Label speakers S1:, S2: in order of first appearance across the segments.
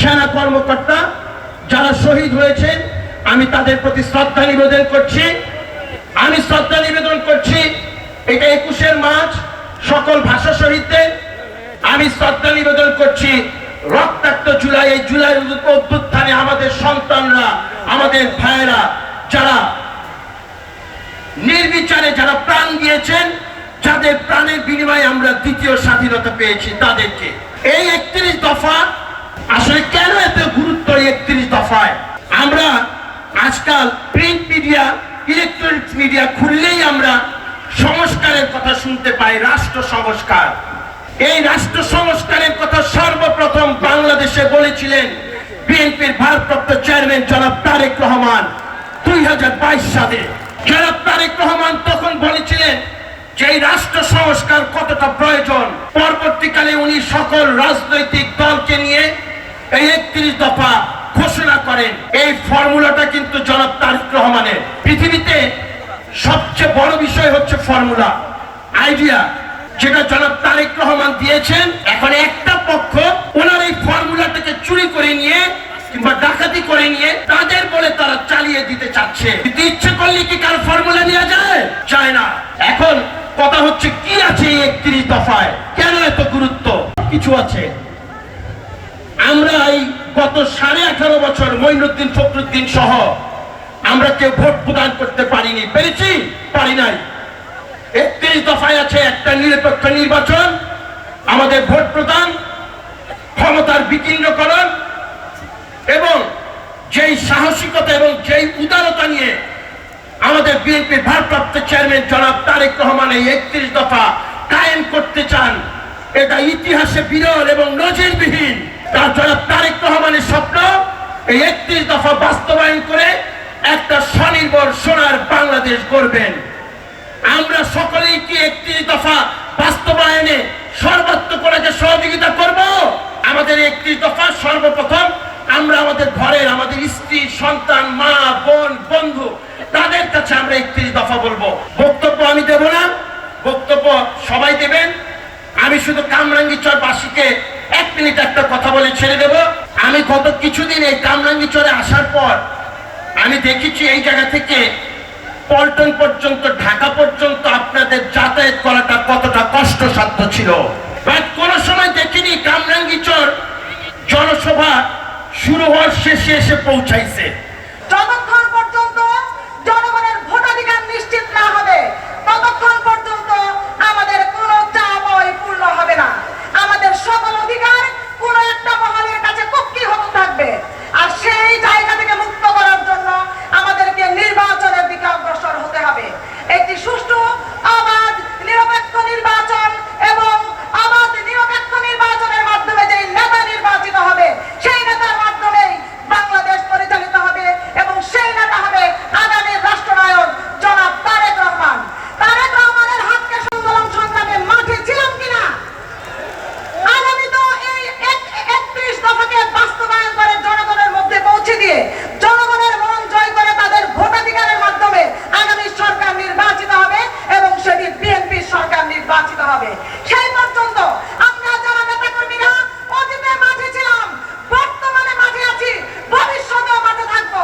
S1: সেনা কর্মকর্তা যারা শহীদ হয়েছেন, আমি তাদের প্রতি শ্রদ্ধা নিবেদন করছি। এটা 21শে মার্চ সকল ভাষা শহীদদের আমি শ্রদ্ধা নিবেদন করছি। রক্তাক্ত জুলাই, এই জুলাই অভ্যুত্থানে আমাদের সন্তানরা, আমাদের ভাইয়েরা যারা নির্বিচারে যারা প্রাণ দিয়েছেন, যাদের প্রাণের বিনিময়ে আমরা দ্বিতীয় স্বাধীনতা পেয়েছি, তাদেরকে এই 31 দফা আসলে কেন এত গুরুত্ব? 31 দফায় আমরা আজকাল প্রিন্ট মিডিয়া, ইলেকট্রনিক্স মিডিয়া খুললেই আমরা সংস্কারের কথা শুনতে পাই। রাষ্ট্র সংস্কার, এই রাষ্ট্র সংস্কারের কথা সর্বপ্রথম বাংলাদেশে বলেছিলেন বিএনপির ভারপ্রাপ্ত চেয়ারম্যান জনাব তারেক রহমান 2022 সালে। জনাব তারেক রহমান তখন বলেছিলেন যে এই রাষ্ট্র সংস্কার কতটা প্রয়োজন। পরবর্তীকালে উনি সকল রাজনৈতিক দলকে নিয়ে এই 31 দফা ঘোষণা করেন। এই ফর্মুলাটা কিন্তু জনাব তারেক রহমানের। পৃথিবীতে সবচেয়ে বড় বিষয় হচ্ছে ফর্মুলা, আইডিয়া, যেটা জনাব তারেক রহমান দিয়েছেন। এখন একটা পক্ষ ওনার এই ফর্মুলাটাকে চুরি করে নিয়ে কিংবা ডাকাতি করে নিয়ে তাদের বলে তারা চালিয়ে দিতে চাচ্ছে। কিন্তু ইচ্ছে করলে কি কার ফর্মুলা নেওয়া যায়? যায় না। এখন কথা হচ্ছে কি আছে এই 31 দফায়, কেন এত গুরুত্ব? কিছু আছে। আমরা এই গত 18.5 বছর মঈনুদ্দিন ফখরুদ্দিন সহ আমরা কেউ ভোট প্রদান করতে পারিনি। পেরেছি? পারি নাই। 31 দফায় আছে একটা নিরপেক্ষ নির্বাচন, আমাদের ভোট প্রদান, ক্ষমতার বিকেন্দ্রীকরণ এবং যেই সাহসিকতা এবং যেই উদারতা নিয়ে আমাদের বিএনপির ভারপ্রাপ্ত চেয়ারম্যান জনাব তারেক রহমান এই 31 দফা কায়েম করতে চান, এটা ইতিহাসে বিরল এবং নজিরবিহীন। তার জনাব তারেক রহমানের স্বপ্ন এই 31 দফা বাস্তবায়ন করে একটা স্বনির্ভর সোনার বাংলাদেশ গড়বেন। আমরা সকলেই কি 31 দফা বাস্তবায়নে সর্বাত্মক ওনাকে সহযোগিতা করব? আমাদের 31 দফা সর্বপ্রথম আমরা আমাদের ঘরের, আমাদের স্ত্রী, সন্তান, মা, বোন, বন্ধু, তাদের কাছে আমরা 31 দফা বলবো। বক্তব্য আমি দেব না, বক্তব্য সবাই দেবেন। আমি শুধু কামরাঙ্গীরচর বাসীকে 1 মিনিট একটা কথা বলে ছেড়ে দেব। আমি গত কিছুদিন এই কামরাঙ্গীরচরে আসার পর আমি দেখেছি এই জায়গা থেকে পল্টন পর্যন্ত, ঢাকা পর্যন্ত আপনাদের যাতায়াত করাটা কতটা কষ্টসাধ্য ছিল। কোন সময় দেখিনি কামরাঙ্গীরচর জনসভা শুরু হওয়ার শেষে এসে পৌঁছাইছে।
S2: যতক্ষণ পর্যন্ত জনগণের ভোটাধিকার নিশ্চিত না হবে, ততক্ষণ পর্যন্ত আমাদের কোনো চাওয়াই পূর্ণ হবে না। আমাদের সকল অধিকার কোনো একটা মহলের কাছে কুক্ষিগত থাকবে। আর সেই জায়গা থেকে মুক্ত করার জন্য আমাদেরকে নির্বাচনের দিকে অগ্রসর হতে হবে। একটি সুষ্ঠু, অবাধ, নিরপেক্ষ নির্বাচন এবং অবাধ নিরপেক্ষ নির্বাচনের মাধ্যমে যে নেতা নির্বাচিত হবে, সেই নেতার মাধ্যমেই বাংলাদেশ পরিচালিত হবে এবং সেই নেতা হবে আগামী রাষ্ট্রনায়ক জনাব তারেক রহমান। তারেক রহমানের হাতকে আন্দোলন সংগ্রামে মাঠে ছিলাম কিনা? আগামী তো এই 31 দফাকে বাস্তবায়ন করে জনগণের মধ্যে পৌঁছে দিয়ে জনগণের মন জয় করে তাদের ভোটাধিকারের মাধ্যমে আগামী সরকার নির্বাচিত হবে এবং সেটি বিএনপি সরকার নির্বাচিত হবে। সেই পর্যন্ত আমরা যারা নেতাকর্মীরা অতীতে মাঠে ছিলাম, বর্তমানে মাঠে আছি, ভবিষ্যতেও মাঠে থাকবো।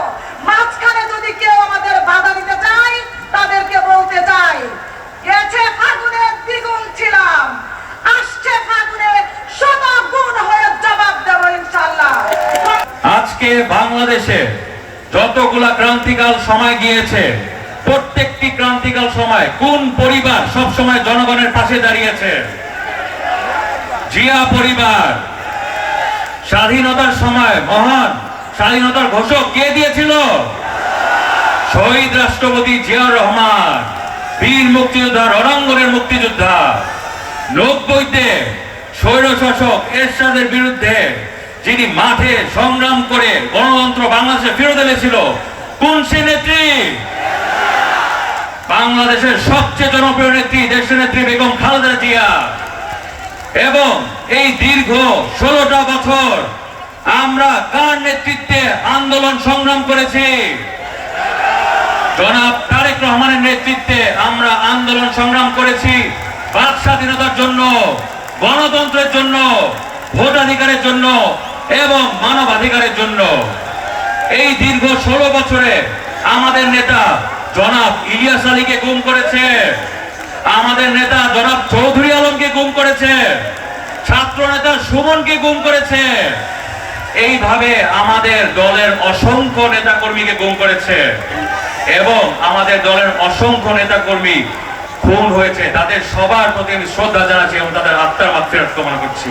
S2: মাঝখানে যদি কেউ আমাদের বাধা দিতে চায়, তাদেরকে বলতে চাই, গেছে ফাগুনে দ্বিগুণ ছিলাম, আসছে ফাগুনে শতগুণ হয়ে জবাব দেব ইনশাআল্লাহ।
S3: আজকে বাংলাদেশে যতগুলা ক্রান্তিকাল সময় গিয়েছে, প্রত্যেকটি ক্রান্তিকাল সময় কোন পরিবার সব সময় জনগণের পাশে দাঁড়িয়েছে? জিয়া পরিবার। স্বাধীনতার সময় মহান স্বাধীনতার ঘোষক কে দিয়েছিল? শহীদ রাষ্ট্রপতি জিয়াউর রহমান, বীর মুক্তিযোদ্ধা, রণাঙ্গনের মুক্তিযোদ্ধা। 90-তে স্বৈরশাসক এরশাদের বিরুদ্ধে যিনি মাঠে সংগ্রাম করে গণতন্ত্র বাংলাদেশে ফেরত এনেছিল, কোন সে নেত্রী? বাংলাদেশের সবচেয়ে জনপ্রিয় নেত্রী, দেশের নেত্রী বেগম খালেদা জিয়া। এবং এই দীর্ঘ 16টা বছর আমরা কার নেতৃত্বে আন্দোলন সংগ্রাম করেছি? জনাব তারেক রহমানের নেতৃত্বে আমরা আন্দোলন সংগ্রাম করেছি বাক স্বাধীনতার জন্য, গণতন্ত্রের জন্য, ভোটাধিকারের জন্য, এবং মানবাধিকারের জন্য। এই দীর্ঘ 16 বছরে আমাদের নেতা জনাব ইলিয়াস আলীকে গুম করেছে, আমাদের নেতা জনাব চৌধুরী আলমকে গুম করেছে, ছাত্র নেতা সুমনকে গুম করেছে, এইভাবে আমাদের দলের অসংখ্য নেতাকর্মীকে গুম করেছে এবং আমাদের দলের অসংখ্য নেতাকর্মী খুন হয়েছে। তাদের সবার প্রতি আমি শ্রদ্ধা জানাচ্ছি এবং তাদের আত্মার মাগফিরাত কামনা করছি।